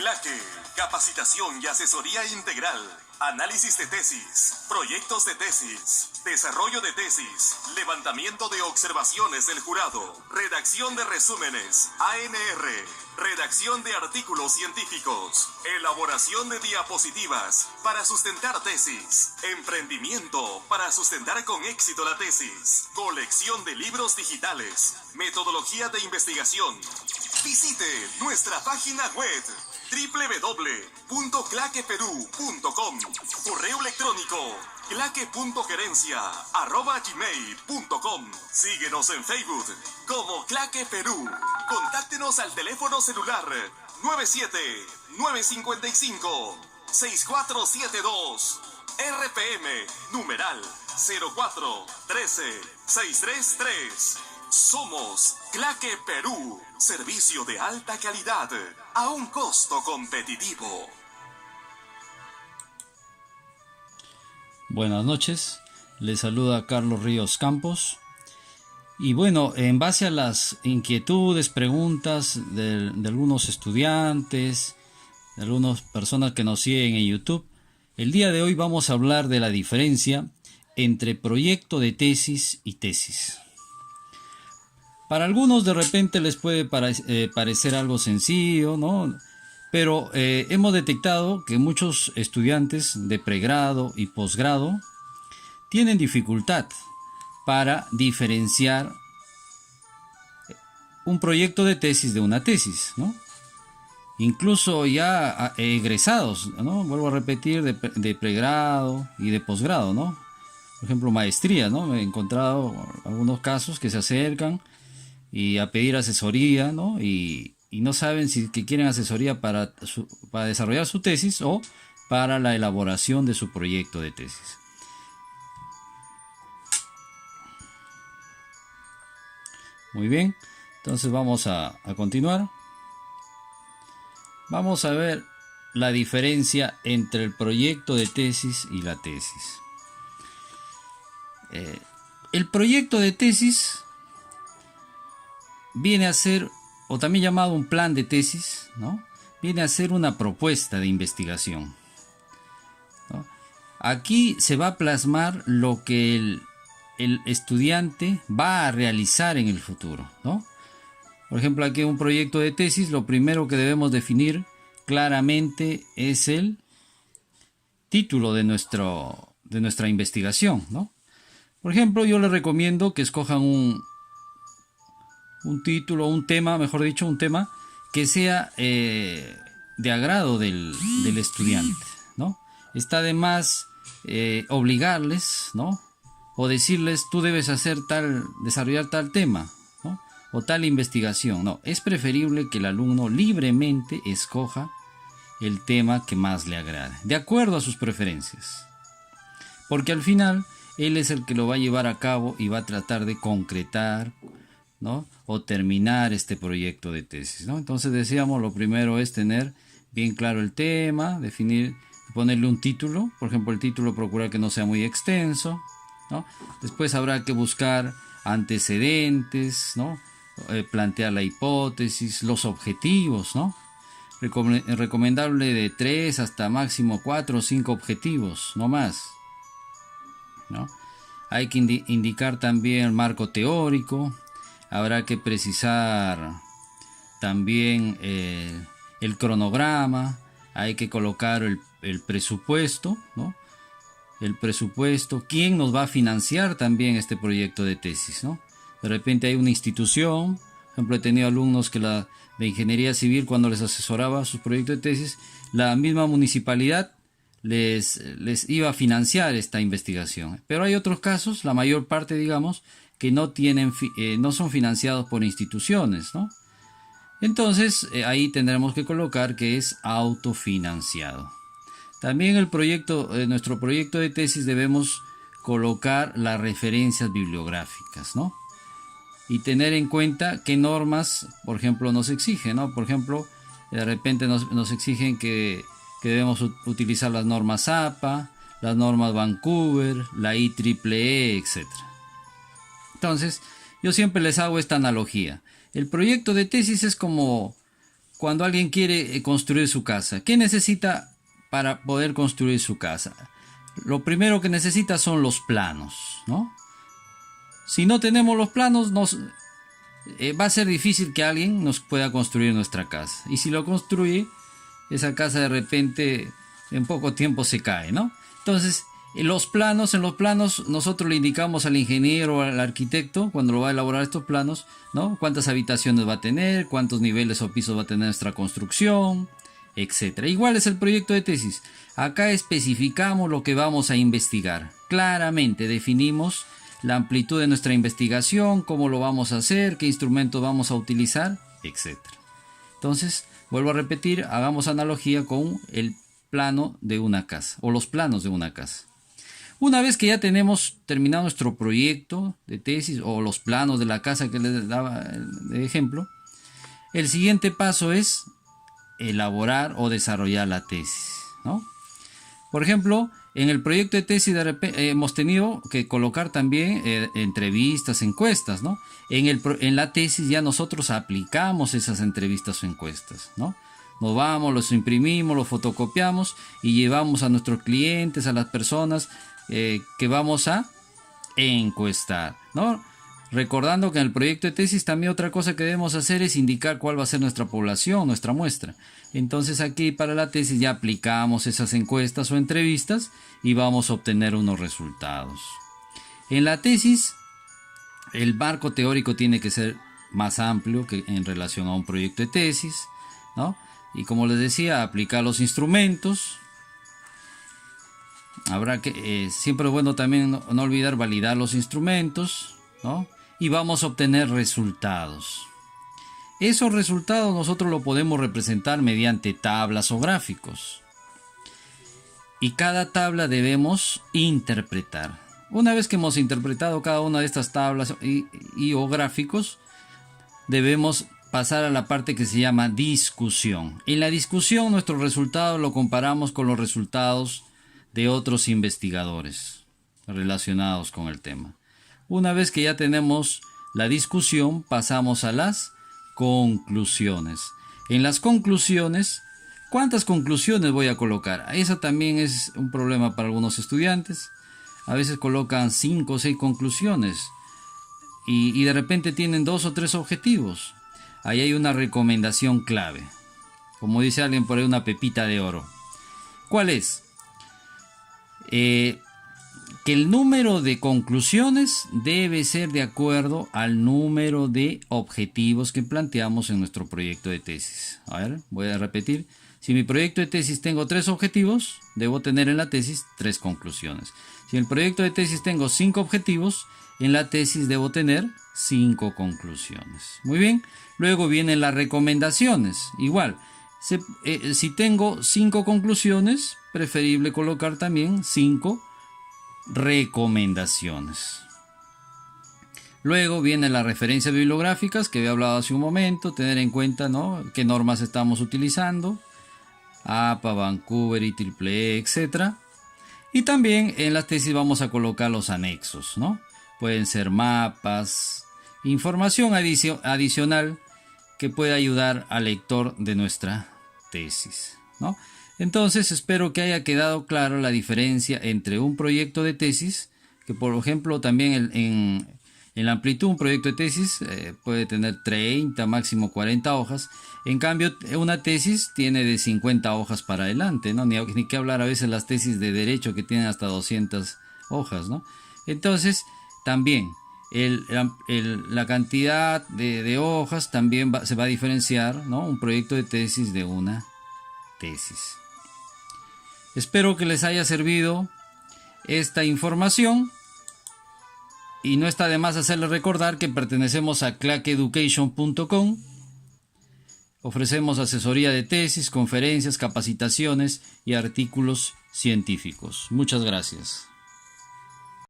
CLAQUE, capacitación y asesoría integral, análisis de tesis, proyectos de tesis, desarrollo de tesis, levantamiento de observaciones del jurado, redacción de resúmenes, ANR, redacción de artículos científicos, elaboración de diapositivas para sustentar tesis, emprendimiento para sustentar con éxito la tesis, colección de libros digitales, metodología de investigación. Visite nuestra página web www.claqueperú.com, correo electrónico claque.gerencia@gmail.com. Síguenos en Facebook como Claque Perú. Contáctenos al teléfono celular 97-955-6472, RPM, numeral 04-13-633. Somos Claque Perú, servicio de alta calidad a un costo competitivo. Buenas noches, les saluda Carlos Ríos Campos. Y bueno, en base a las inquietudes, preguntas de algunos estudiantes, de algunas personas que nos siguen en YouTube, el día de hoy vamos a hablar de la diferencia entre proyecto de tesis y tesis. Para algunos de repente les puede parecer algo sencillo, ¿no? Pero hemos detectado que muchos estudiantes de pregrado y posgrado tienen dificultad para diferenciar un proyecto de tesis de una tesis, ¿no? Incluso ya egresados, ¿no? Vuelvo a repetir, de pregrado y de posgrado, ¿no? Por ejemplo, maestría, ¿no? He encontrado algunos casos que se acercan y a pedir asesoría, ¿no? Y no saben si que quieren asesoría para desarrollar su tesis o para la elaboración de su proyecto de tesis. Muy bien, entonces vamos a continuar. Vamos a ver la diferencia entre el proyecto de tesis y la tesis. El proyecto de tesis viene a ser, o también llamado un plan de tesis, ¿no? Viene a ser una propuesta de investigación, ¿no? Aquí se va a plasmar lo que el estudiante va a realizar en el futuro, ¿no? Por ejemplo, aquí un proyecto de tesis, lo primero que debemos definir claramente es el título de nuestra investigación, ¿no? Por ejemplo, yo les recomiendo que escojan un título, un tema, mejor dicho, un tema que sea de agrado del estudiante, ¿no? Está de más obligarles, ¿no? O decirles, tú debes desarrollar tal tema, ¿no? O tal investigación. No, es preferible que el alumno libremente escoja el tema que más le agrade, de acuerdo a sus preferencias. Porque al final, él es el que lo va a llevar a cabo y va a tratar de concretar, ¿no? O terminar este proyecto de tesis, ¿no? Entonces decíamos, lo primero es tener bien claro el tema, definir, ponerle un título. Por ejemplo, el título procurar que no sea muy extenso, ¿no? Después habrá que buscar antecedentes, ¿no? Plantear la hipótesis, los objetivos, ¿no? Recomendable de 3 hasta máximo 4 o 5 objetivos, no más, ¿no? Hay que indicar también el marco teórico. Habrá que precisar también el cronograma. Hay que colocar el presupuesto, ¿no? El presupuesto, quién nos va a financiar también este proyecto de tesis, ¿no? De repente hay una institución, por ejemplo, he tenido alumnos que de ingeniería civil, cuando les asesoraba sus proyectos de tesis, la misma municipalidad les iba a financiar esta investigación. Pero hay otros casos, la mayor parte, digamos, que no son financiados por instituciones, ¿no? Entonces, ahí tendremos que colocar que es autofinanciado. También nuestro proyecto de tesis debemos colocar las referencias bibliográficas, ¿no? Y tener en cuenta qué normas, por ejemplo, nos exigen, ¿no? Por ejemplo, de repente nos exigen que debemos utilizar las normas APA, las normas Vancouver, la IEEE, etc. Entonces, yo siempre les hago esta analogía. El proyecto de tesis es como cuando alguien quiere construir su casa, ¿qué necesita para poder construir su casa? Lo primero que necesita son los planos, ¿no? Si no tenemos los planos, va a ser difícil que alguien nos pueda construir nuestra casa. Y si lo construye, esa casa de repente en poco tiempo se cae, ¿no? Entonces, en los planos nosotros le indicamos al ingeniero o al arquitecto, cuando lo va a elaborar estos planos, ¿no? Cuántas habitaciones va a tener, cuántos niveles o pisos va a tener nuestra construcción, etcétera. Igual es el proyecto de tesis. Acá especificamos lo que vamos a investigar. Claramente definimos la amplitud de nuestra investigación, cómo lo vamos a hacer, qué instrumentos vamos a utilizar, etcétera. Entonces, vuelvo a repetir, hagamos analogía con el plano de una casa o los planos de una casa. Una vez que ya tenemos terminado nuestro proyecto de tesis o los planos de la casa que les daba de ejemplo, el siguiente paso es elaborar o desarrollar la tesis, ¿no? Por ejemplo, en el proyecto de tesis hemos tenido que colocar también entrevistas, encuestas, ¿no? En la tesis ya nosotros aplicamos esas entrevistas o encuestas, ¿no? Nos vamos, los imprimimos, los fotocopiamos y llevamos a nuestros clientes, a las personas que vamos a encuestar, ¿no? Recordando que en el proyecto de tesis también otra cosa que debemos hacer es indicar cuál va a ser nuestra población, nuestra muestra. Entonces aquí para la tesis ya aplicamos esas encuestas o entrevistas y vamos a obtener unos resultados. En la tesis, el marco teórico tiene que ser más amplio que en relación a un proyecto de tesis, ¿no? Y como les decía, aplicar los instrumentos. Habrá que, siempre es bueno también no olvidar validar los instrumentos, ¿no? Y vamos a obtener resultados. Esos resultados nosotros lo podemos representar mediante tablas o gráficos. Y cada tabla debemos interpretar. Una vez que hemos interpretado cada una de estas tablas o gráficos, debemos pasar a la parte que se llama discusión. En la discusión nuestro resultado lo comparamos con los resultados de otros investigadores relacionados con el tema. Una vez que ya tenemos la discusión, pasamos a las conclusiones. En las conclusiones, ¿cuántas conclusiones voy a colocar? Eso también es un problema para algunos estudiantes. A veces colocan 5 o 6 conclusiones y de repente tienen 2 o 3 objetivos. Ahí hay una recomendación clave. Como dice alguien por ahí, una pepita de oro. ¿Cuál es? Que el número de conclusiones debe ser de acuerdo al número de objetivos que planteamos en nuestro proyecto de tesis. A ver, voy a repetir. Si mi proyecto de tesis tengo 3 objetivos, debo tener en la tesis 3 conclusiones. Si en el proyecto de tesis tengo 5 objetivos, en la tesis debo tener 5 conclusiones. Muy bien. Luego vienen las recomendaciones. Igual, si tengo 5 conclusiones, preferible colocar también 5 recomendaciones. Luego vienen las referencias bibliográficas que había hablado hace un momento, tener en cuenta, ¿no?, qué normas estamos utilizando, APA, Vancouver, IEEE, etc. Y también en las tesis vamos a colocar los anexos, ¿no? Pueden ser mapas, información adicional que puede ayudar al lector de nuestra tesis, ¿no? Entonces espero que haya quedado claro la diferencia entre un proyecto de tesis, que por ejemplo también en la amplitud un proyecto de tesis puede tener 30, máximo 40 hojas. En cambio una tesis tiene de 50 hojas para adelante, ¿no? Ni que hablar a veces las tesis de derecho que tienen hasta 200 hojas, ¿no? Entonces también la cantidad de hojas también se va a diferenciar, ¿no?, un proyecto de tesis de una tesis. Espero que les haya servido esta información y no está de más hacerles recordar que pertenecemos a claqueeducation.com. Ofrecemos asesoría de tesis, conferencias, capacitaciones y artículos científicos. Muchas gracias.